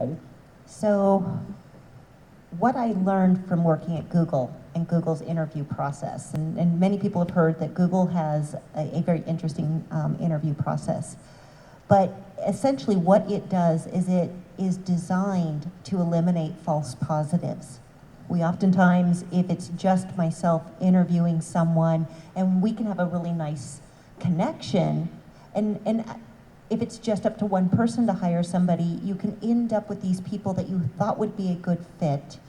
Heidi? So what I learned from working at Google and Google's interview process, and many people have heard that Google has a very interesting interview process, but essentially what it does is it is designed to eliminate false positives. We oftentimes, if it's just myself interviewing someone, and we can have a really nice connection, and if it's just up to one person to hire somebody, you can end up with these people that you thought would be a good fit,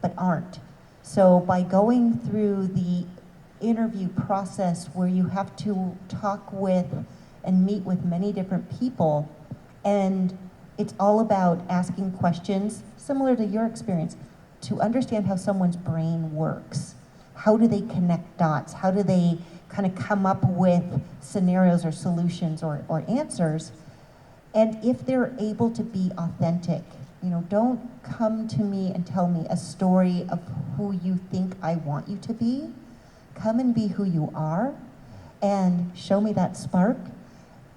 but aren't. So by going through the interview process where you have to talk with and meet with many different people, and it's all about asking questions, similar to your experience, to understand how someone's brain works. How do they connect dots? How do they kind of come up with scenarios or solutions or answers? And if they're able to be authentic, don't come to me and tell me a story of who you think I want you to be. Come and be who you are and show me that spark,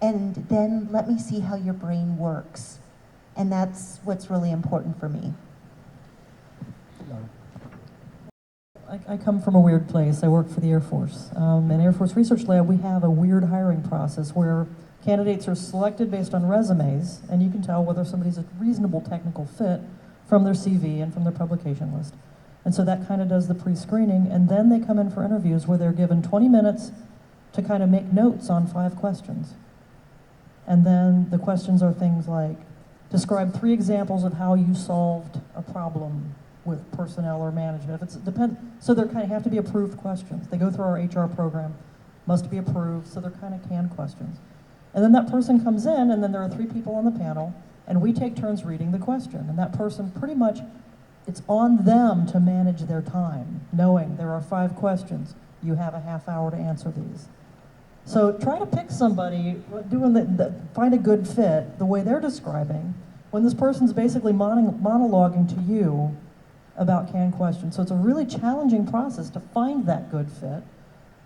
and then let me see how your brain works. And that's what's really important for me. I come from a weird place. I work for the Air Force. In Air Force Research Lab, we have a weird hiring process where candidates are selected based on resumes, and you can tell whether somebody's a reasonable technical fit from their CV and from their publication list. And so that kind of does the pre-screening, and then they come in for interviews where they're given 20 minutes to kind of make notes on 5 questions. And then the questions are things like, describe 3 examples of how you solved a problem with personnel or management. So they're kind of have to be approved questions. They go through our HR program, must be approved, so they're kind of canned questions. And then that person comes in, and then there are 3 people on the panel, and we take turns reading the question. And that person pretty much, it's on them to manage their time, knowing there are 5 questions. You have a half hour to answer these. So try to pick somebody, find a good fit, the way they're describing, when this person's basically monologuing to you about canned questions. So it's a really challenging process to find that good fit.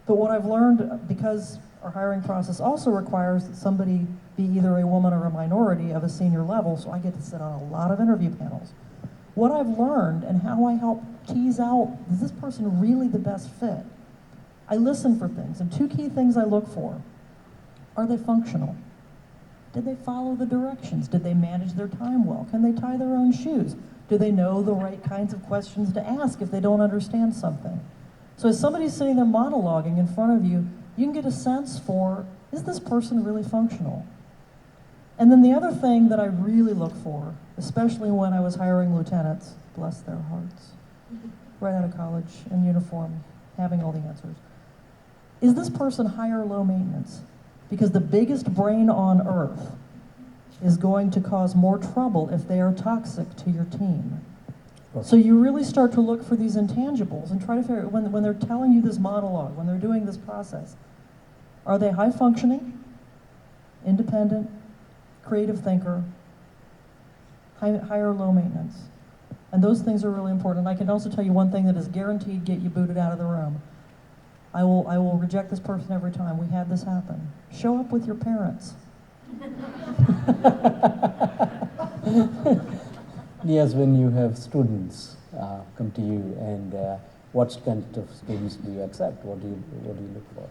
But what I've learned, because our hiring process also requires that somebody be either a woman or a minority of a senior level, so I get to sit on a lot of interview panels. What I've learned and how I help tease out, is this person really the best fit? I listen for things, and 2 key things I look for. Are they functional? Did they follow the directions? Did they manage their time well? Can they tie their own shoes? Do they know the right kinds of questions to ask if they don't understand something? So as somebody's sitting there monologuing in front of you, you can get a sense for, is this person really functional? And then the other thing that I really look for, especially when I was hiring lieutenants, bless their hearts, right out of college in uniform, having all the answers, is this person high or low maintenance? Because the biggest brain on earth is going to cause more trouble if they are toxic to your team. So you really start to look for these intangibles and try to figure out, when they're telling you this monologue, when they're doing this process, are they high functioning, independent, creative thinker, high or low maintenance? And those things are really important. And I can also tell you one thing that is guaranteed get you booted out of the room. I will reject this person every time. We had this happen. Show up with your parents. Yes, when you have students come to you, and what kind of students do you accept? What do you look for?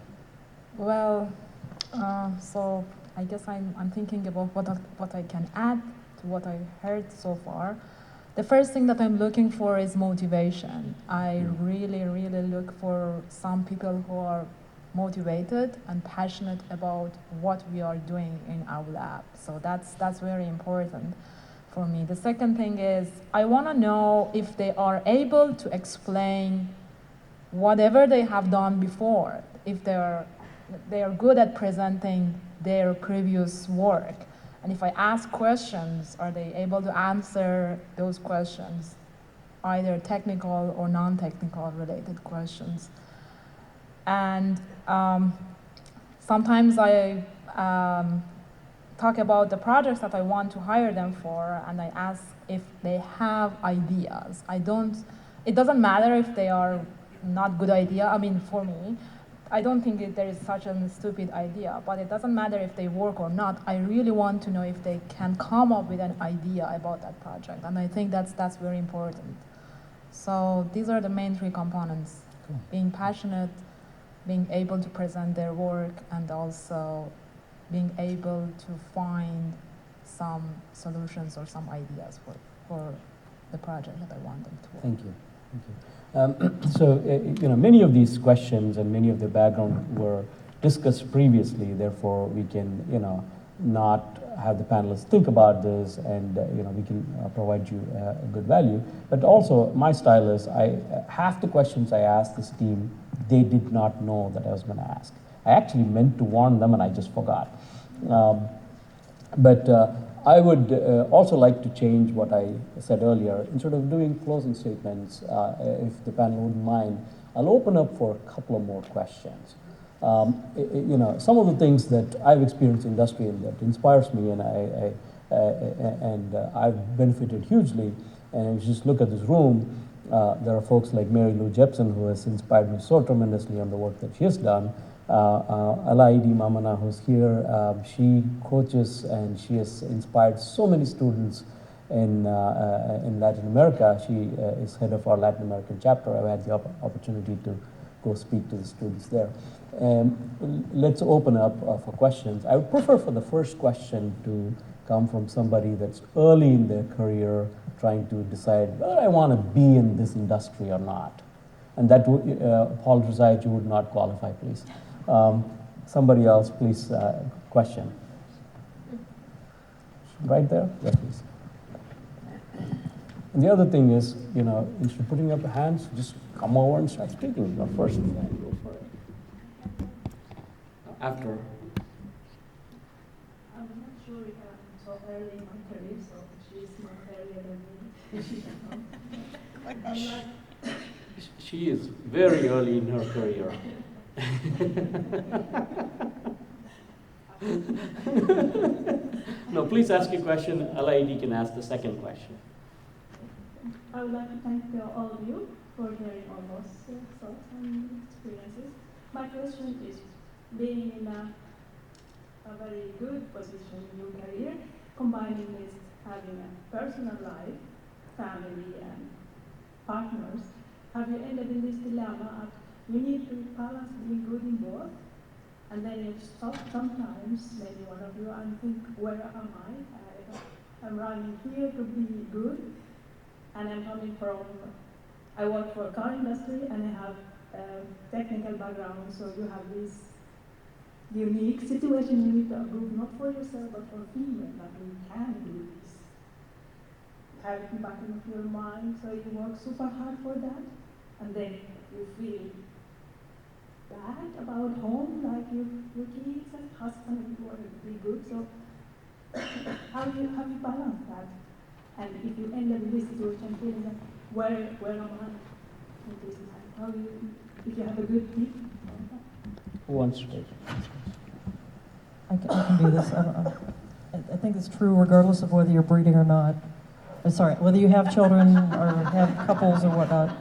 Well, so I guess I'm thinking about what I can add to what I heard so far. The first thing that I'm looking for is motivation. I really look for some people who are motivated and passionate about what we are doing in our lab. So that's very important for me. The second thing is I want to know if they are able to explain whatever they have done before, if they are good at presenting their previous work. And if I ask questions, are they able to answer those questions, either technical or non-technical related questions? And sometimes I talk about the projects that I want to hire them for, and I ask if they have ideas. It doesn't matter if they are not good idea. I mean, for me, I don't think there is such a stupid idea, but it doesn't matter if they work or not. I really want to know if they can come up with an idea about that project, and I think that's very important. So these are the main three components: Cool. being passionate, being able to present their work, and also being able to find some solutions or some ideas for the project that I want them to work. Thank you. Thank you. So, many of these questions and many of the background were discussed previously. Therefore, we can, not have the panelists think about this, and we can provide you a good value. But also, my style is half the questions I asked this team, they did not know that I was going to ask. I actually meant to warn them, and I just forgot. But I would also like to change what I said earlier. Instead of doing closing statements, if the panel wouldn't mind, I'll open up for a couple of more questions. Some of the things that I've experienced in industry and that inspires me, and I've benefited hugely. And if you just look at this room, there are folks like Mary Lou Jepson, who has inspired me so tremendously on the work that she has done. Alaidi Mamana, who's here, she coaches and she has inspired so many students in Latin America. She is head of our Latin American chapter. I've had the opportunity to go speak to the students there. Let's open up for questions. I would prefer for the first question to come from somebody that's early in their career, trying to decide whether I want to be in this industry or not. And that would, Paul Drzajic, you would not qualify, please. Somebody else, please, question. Right there? Yes, please. And the other thing is, instead of putting up your hands, just come over and start speaking. You're first. Go for it. After. I'm not sure if I'm so early in my career, so she's not earlier than me. She is very early in her career. No, please ask your question. Alaidi can ask the second question. I would like to thank all of you for sharing all those thoughts and experiences. My question is, being in a very good position in your career, combining with having a personal life, family, and partners, have you ended in this dilemma of you need to balance being good in both, and then you stop sometimes, maybe one of you, and think, where am I? I'm running here to be good, and I'm coming from, I work for a car industry, and I have a technical background, so you have this unique situation you need to approve, not for yourself, but for female, that we can do this. Have it in the back of your mind, so you work super hard for that, and then you feel bad about home, like your kids and husband, and you want to be good. So how do you balance that? And if you end up in this situation, feeling that where am I in this life? How do you, if you have a good tip? Who wants to take? I can do this. I think it's true regardless of whether you're breeding or not. Sorry, whether you have children or have couples or whatnot.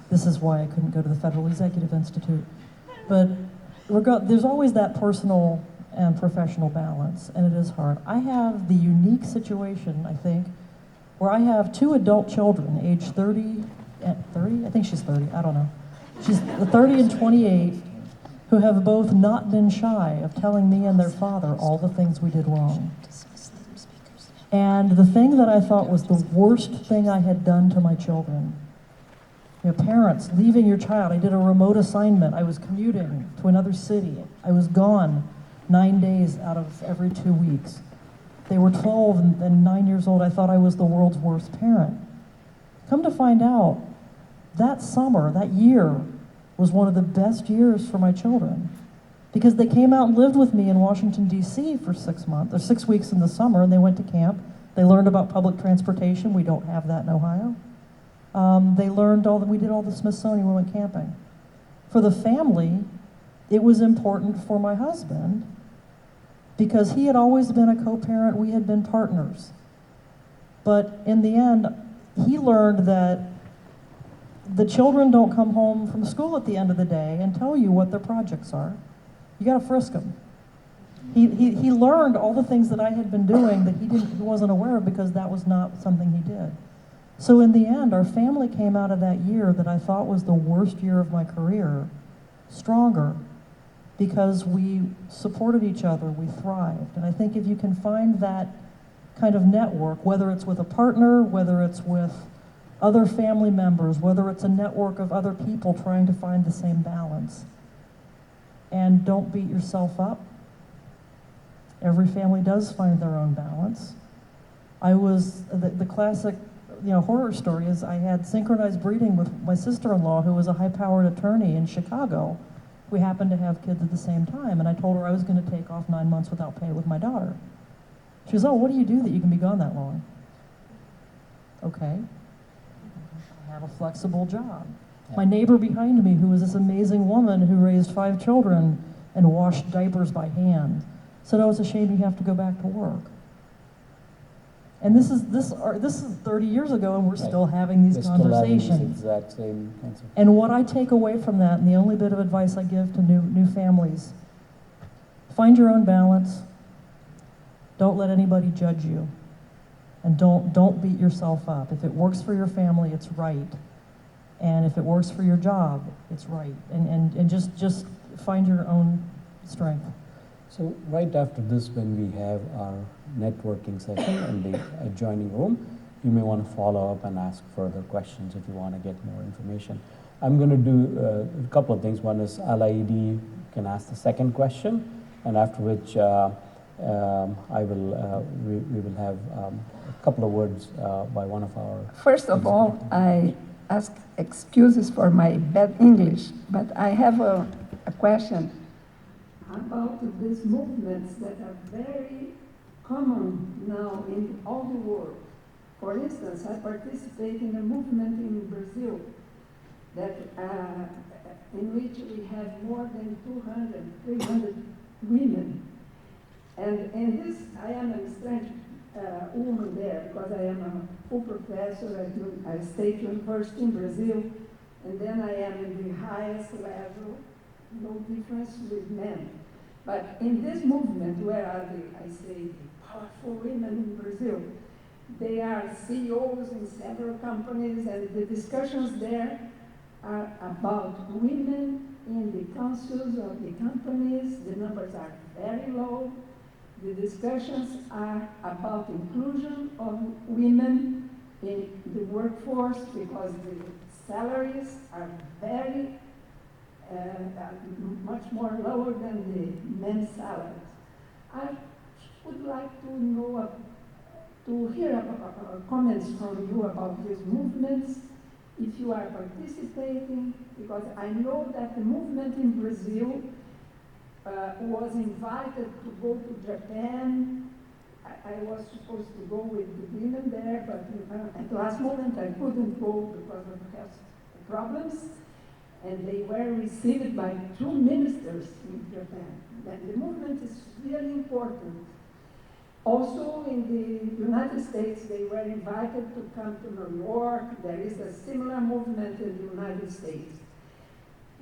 This is why I couldn't go to the Federal Executive Institute. But there's always that personal and professional balance, and it is hard. I have the unique situation, I think, where I have two adult children, age 30, I think she's 30, I don't know. She's 30 and 28, who have both not been shy of telling me and their father all the things we did wrong. And the thing that I thought was the worst thing I had done to my children, parents, leaving your child. I did a remote assignment. I was commuting to another city. I was gone 9 days out of every 2 weeks. They were 12 and 9 years old. I thought I was the world's worst parent. Come to find out, that summer, that year, was one of the best years for my children, because they came out and lived with me in Washington, D.C. for 6 months, or 6 weeks in the summer, and they went to camp. They learned about public transportation. We don't have that in Ohio. They learned we did all the Smithsonian, we went camping. For the family, it was important for my husband, because he had always been a co-parent, we had been partners. But in the end, he learned that the children don't come home from school at the end of the day and tell you what their projects are. You gotta frisk them. He learned all the things that I had been doing that he wasn't aware of because that was not something he did. So in the end, our family came out of that year that I thought was the worst year of my career stronger because we supported each other, we thrived. And I think if you can find that kind of network, whether it's with a partner, whether it's with other family members, whether it's a network of other people trying to find the same balance, and don't beat yourself up. Every family does find their own balance. I was, the classic, horror story is I had synchronized breeding with my sister-in-law who was a high-powered attorney in Chicago. We happened to have kids at the same time, and I told her I was gonna take off 9 months without pay with my daughter. She goes, oh, what do you do that you can be gone that long? Okay, I have a flexible job. My neighbor behind me, who was this amazing woman who raised 5 children and washed diapers by hand, said, oh, it's a shame you have to go back to work. And this is 30 years ago, and we're still having these We're still having these conversations. exact same kinds of. And what I take away from that, and the only bit of advice I give to new families, find your own balance. Don't let anybody judge you. And don't beat yourself up. If it works for your family, it's right. And if it works for your job, it's right. And just find your own strength. So right after this, when we have our networking session in the adjoining room, you may want to follow up and ask further questions if you want to get more information. I'm going to do a couple of things. One is Alaidi can ask the second question, and after which we will have a couple of words by one of our. First of all, I ask excuses for my bad English, but I have a question about these movements that are very common now in all the world. For instance, I participate in a movement in Brazil that in which we have more than 200, 300 women. And in this, I am a strange woman there because I am a full professor at a state university in Brazil, and then I am in the highest level, no difference with men. But in this movement, where are the powerful women in Brazil? They are CEOs in several companies, and the discussions there are about women in the councils of the companies. The numbers are very low. The discussions are about inclusion of women in the workforce because the salaries are very much more lower than the men's salaries. I would like to know, to hear comments from you about these movements, if you are participating, because I know that the movement in Brazil was invited to go to Japan. I was supposed to go with the women there, but at the last moment I couldn't go because of health problems. And they were received by 2 ministers in Japan. And the movement is really important. Also in the United States, they were invited to come to New York. There is a similar movement in the United States.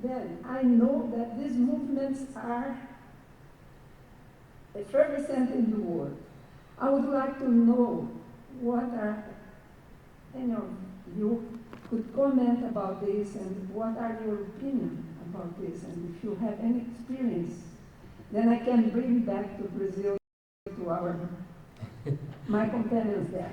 Then I know that these movements are effervescent in the world. I would like to know what are, you could comment about this and what are your opinion about this, and if you have any experience, then I can bring back to Brazil to my companions there.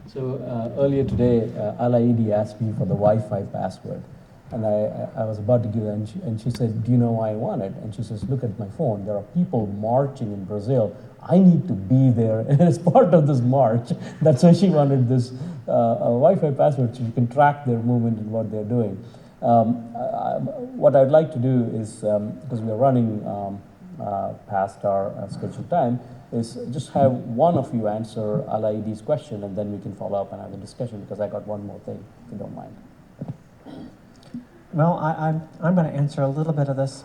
So earlier today, Alaidi asked me for the Wi-Fi password. And I was about to give it, and she said, do you know why I want it? And she says, look at my phone. There are people marching in Brazil. I need to be there as part of this march. That's why she wanted this Wi-Fi password so you can track their movement and what they're doing. What I'd like to do is, because we are running past our scheduled time, is just have one of you answer Alaidi's question, and then we can follow up and have a discussion, because I got one more thing, if you don't mind. Well, I'm going to answer a little bit of this.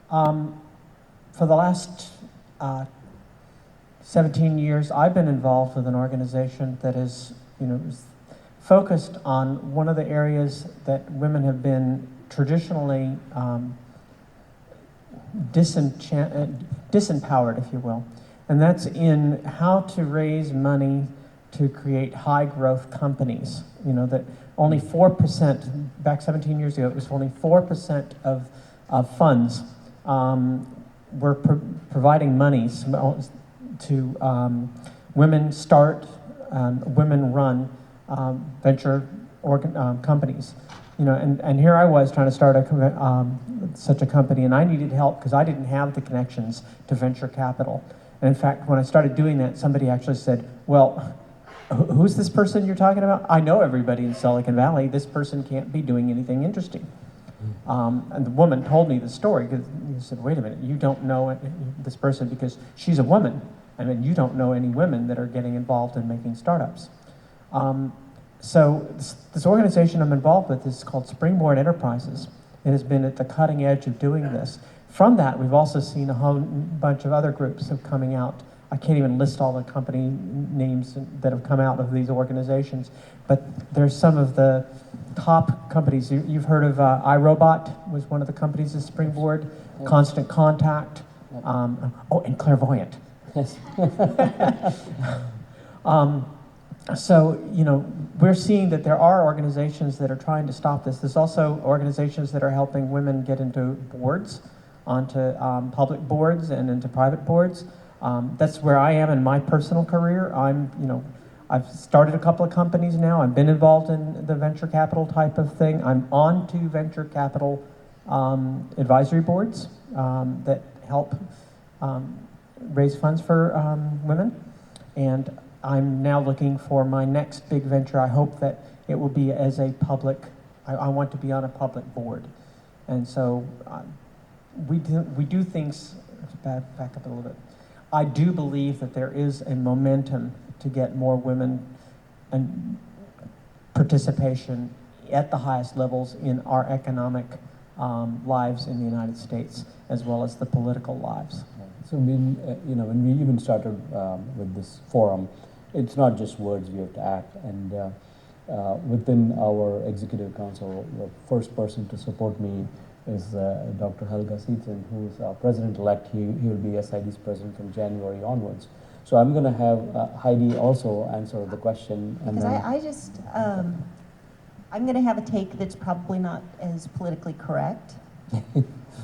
For the last 17 years, I've been involved with an organization that is, focused on one of the areas that women have been traditionally disempowered, if you will, and that's in how to raise money to create high growth companies. You know, that only 4%, back 17 years ago, it was only 4% of funds were providing monies to women start, women run venture companies. You know, and here I was trying to start such a company, and I needed help because I didn't have the connections to venture capital. And in fact, when I started doing that, somebody actually said, well, who's this person you're talking about? I know everybody in Silicon Valley. This person can't be doing anything interesting. And the woman told me the story because he said, wait a minute, you don't know this person because she's a woman. I mean, you don't know any women that are getting involved in making startups. So this organization I'm involved with is called Springboard Enterprises. It has been at the cutting edge of doing this. From that, we've also seen a whole bunch of other groups of coming out. I can't even list all the company names that have come out of these organizations, but there's some of the top companies. You've heard of iRobot was one of the companies of Springboard, Constant Contact, and Clairvoyant. Yes. So, you know, we're seeing that there are organizations that are trying to stop this. There's also organizations that are helping women get into boards, onto public boards and into private boards. That's where I am in my personal career. I've started a couple of companies now. I've been involved in the venture capital type of thing. I'm on 2 venture capital advisory boards that help raise funds for women. And I'm now looking for my next big venture. I hope that it will be as a public, I want to be on a public board. And so we do things, back up a little bit. I do believe that there is a momentum to get more women and participation at the highest levels in our economic lives in the United States, as well as the political lives. So when we even started with this forum, it's not just words, we have to act. And within our executive council, the first person to support me is Dr. Helga Seaton, who is our president-elect. He will be SID's president from January onwards. So I'm going to have Heidi also answer the question. And Because I'm going to have a take that's probably not as politically correct.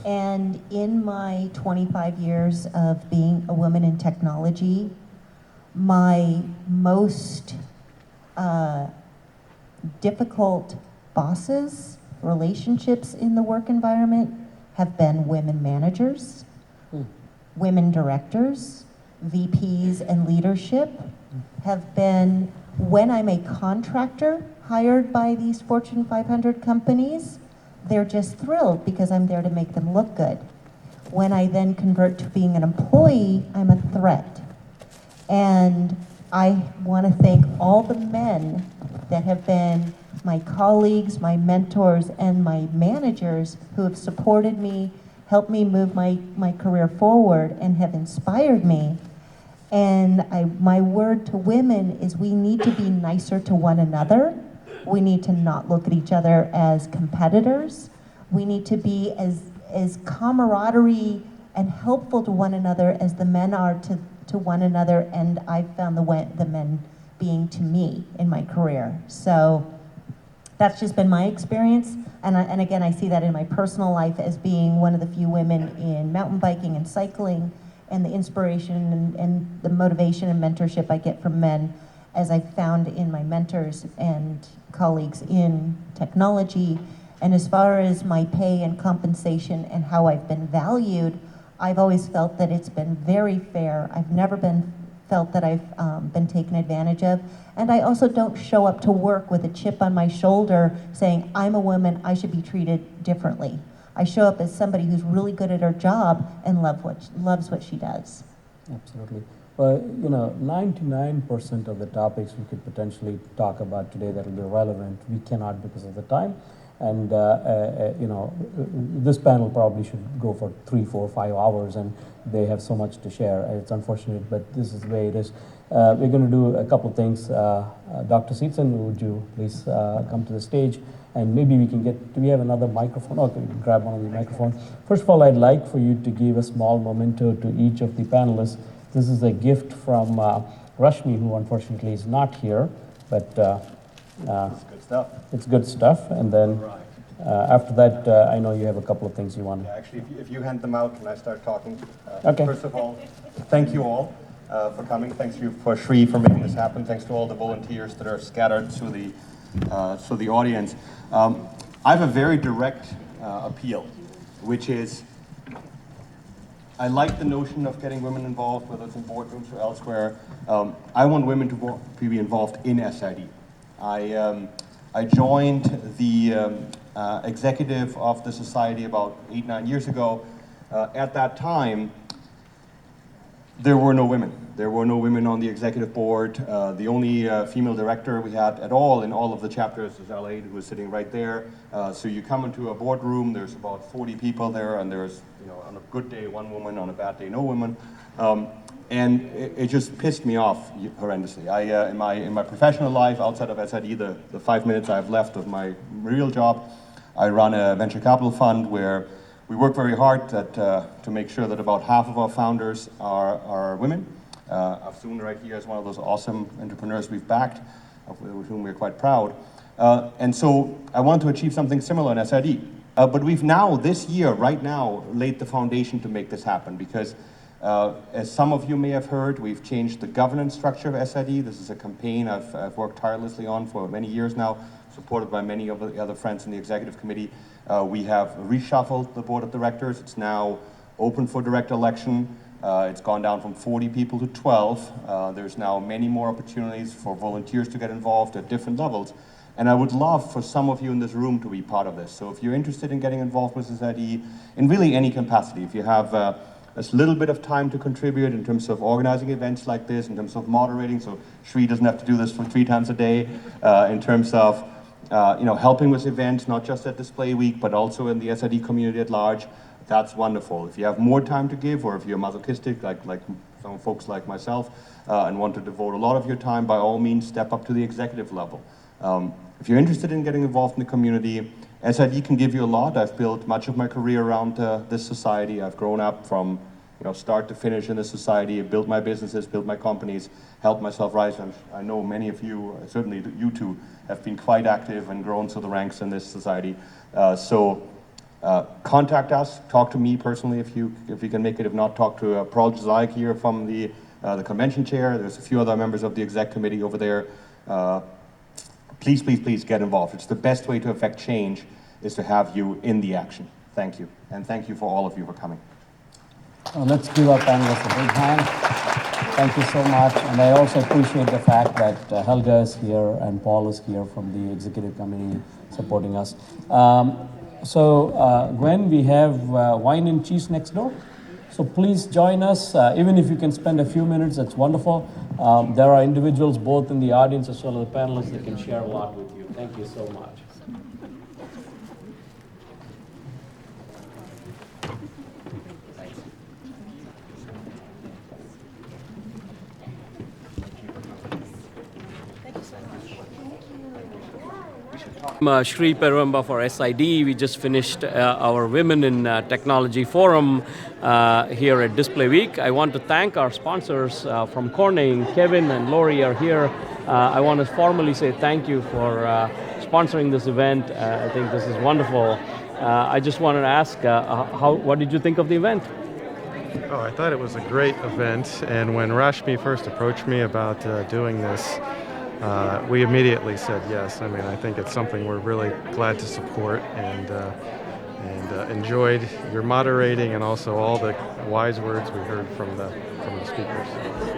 And in my 25 years of being a woman in technology, my most difficult bosses, relationships in the work environment have been women managers, women directors, VPs and leadership have been, when I'm a contractor hired by these Fortune 500 companies, they're just thrilled because I'm there to make them look good. When I then convert to being an employee, I'm a threat. And I want to thank all the men that have been my colleagues, my mentors, and my managers who have supported me, helped me move my career forward, and have inspired me. And my word to women is we need to be nicer to one another. We need to not look at each other as competitors. We need to be as camaraderie and helpful to one another as the men are to one another, and I've found the men being to me in my career. So that's just been my experience, and again, I see that in my personal life as being one of the few women in mountain biking and cycling, and the inspiration and the motivation and mentorship I get from men, as I found in my mentors and colleagues in technology. And as far as my pay and compensation and how I've been valued, I've always felt that it's been very fair. I've never felt that I've been taken advantage of. And I also don't show up to work with a chip on my shoulder saying, I'm a woman, I should be treated differently. I show up as somebody who's really good at her job and loves what she does. Absolutely. Well, 99% of the topics we could potentially talk about today that will be relevant, we cannot because of the time. And this panel probably should go for 3, 4, 5 hours, and they have so much to share. It's unfortunate, but this is the way it is. We're going to do a couple of things. Dr. Seetson, would you please come to the stage? And maybe we can do we have another microphone? Okay, we can grab one of the microphones. First of all, I'd like for you to give a small memento to each of the panelists. This is a gift from Rashmi, who unfortunately is not here, but It's good stuff. it's good stuff. And then after that, I know you have a couple of things you want. Yeah, actually, if you hand them out, can I start talking? Okay. First of all, thank you all for coming. Thanks you for Shri for making this happen. Thanks to all the volunteers that are scattered through the audience. I have a very direct appeal, which is I like the notion of getting women involved, whether it's in boardrooms or elsewhere. I want women to be involved in SID. I joined the executive of the society about 8, 9 years ago. At that time, there were no women. There were no women on the executive board. The only female director we had at all in all of the chapters is Alaid, who is sitting right there. So you come into a boardroom, there's about 40 people there, and there's, on a good day, 1 woman, on a bad day, no woman. And it just pissed me off horrendously. In my professional life, outside of SID, the 5 minutes I have left of my real job, I run a venture capital fund where we work very hard to make sure that about half of our founders are women. Afsoon right here is one of those awesome entrepreneurs we've backed, with whom we're quite proud. And so I want to achieve something similar in SID. But we've now, this year, right now, laid the foundation to make this happen because as some of you may have heard, we've changed the governance structure of SID. This is a campaign I've worked tirelessly on for many years now, supported by many of the other friends in the executive committee. We have reshuffled the board of directors. It's now open for direct election. It's gone down from 40 people to 12. There's now many more opportunities for volunteers to get involved at different levels. And I would love for some of you in this room to be part of this. So if you're interested in getting involved with SID in really any capacity, if you have a little bit of time to contribute in terms of organizing events like this, in terms of moderating, so Shri doesn't have to do this for 3 times a day, in terms of helping with events, not just at Display Week, but also in the SID community at large, that's wonderful. If you have more time to give, or if you're masochistic, like some folks like myself, and want to devote a lot of your time, by all means, step up to the executive level. If you're interested in getting involved in the community, SID can give you a lot. I've built much of my career around this society. I've grown up from start to finish in this society, built my businesses, built my companies, helped myself rise. I know many of you, certainly you two, have been quite active and grown through the ranks in this society. Contact us, talk to me personally if you can make it. If not, talk to Paul Jazaic here from the convention chair. There's a few other members of the exec committee over there. Please, please, please get involved. It's the best way to affect change is to have you in the action. Thank you. And thank you for all of you for coming. Let's give our panelists a big hand. Thank you so much. And I also appreciate the fact that Helga is here and Paul is here from the executive committee supporting us. Gwen, we have wine and cheese next door. So please join us. Even if you can spend a few minutes, that's wonderful. There are individuals both in the audience as well as the panelists that can share a lot with you. Thank you so much. I'm Shri Perumba for SID. We just finished our Women in Technology Forum here at Display Week. I want to thank our sponsors from Corning. Kevin and Lori are here. I want to formally say thank you for sponsoring this event. I think this is wonderful. I just wanted to ask, what did you think of the event? Oh, I thought it was a great event, and when Rashmi first approached me about doing this, we immediately said yes. I mean, I think it's something we're really glad to support, and enjoyed your moderating and also all the wise words we heard from the from the speakers.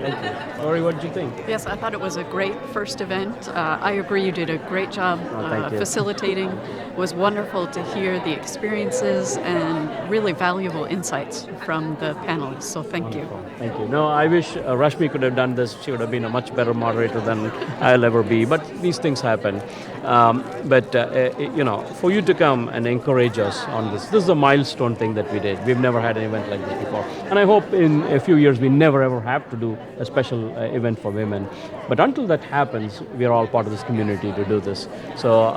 Thank you. Lori, what did you think? Yes, I thought it was a great first event. I agree you did a great job thank you. facilitating. It was wonderful to hear the experiences and really valuable insights from the panelists, so thank you. Thank you. No, I wish Rashmi could have done this. She would have been a much better moderator than I'll ever be. But these things happen. For you to come and encourage us on this is a milestone thing that we did. We've never had an event like this before. And I hope in a few years we never ever have to do a special event for women. But until that happens, we are all part of this community to do this. So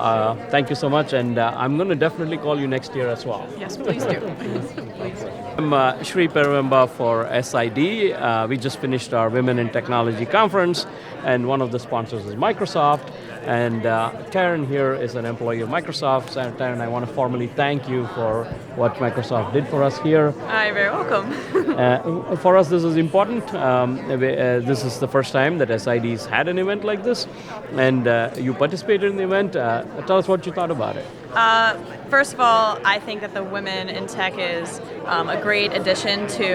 thank you so much. And I'm going to definitely call you next year as well. Yes, please do. I'm Shri Pervemba for SID. We just finished our Women in Technology conference, and one of the sponsors is Microsoft. And Taryn here is an employee of Microsoft. So Taryn, I want to formally thank you for what Microsoft did for us here. You're very welcome. For us, this is important. This is the first time that SID's had an event like this, and you participated in the event. Tell us what you thought about it. First of all, I think that the Women in Tech is a great addition to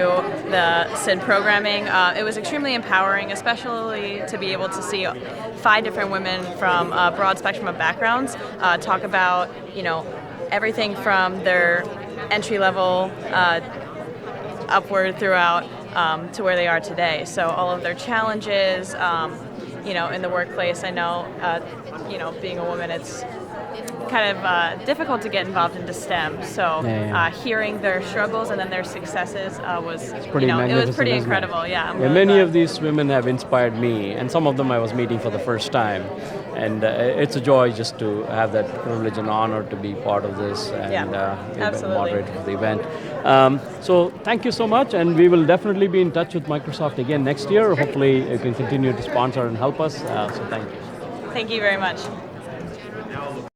the SID programming. It was extremely empowering, especially to be able to see 5 different women from a broad spectrum of backgrounds talk about, everything from their entry level upward throughout to where they are today. So all of their challenges, in the workplace. I know, being a woman, it's kind of difficult to get involved into STEM. So hearing their struggles and then their successes was, it was pretty incredible. Yeah. I'm really many glad. of these women have inspired me, and some of them I was meeting for the first time. And it's a joy just to have that privilege and honor to be part of this and moderate for the event. So thank you so much, and we will definitely be in touch with Microsoft again next year. Hopefully you can continue to sponsor and help us. So thank you. Thank you very much.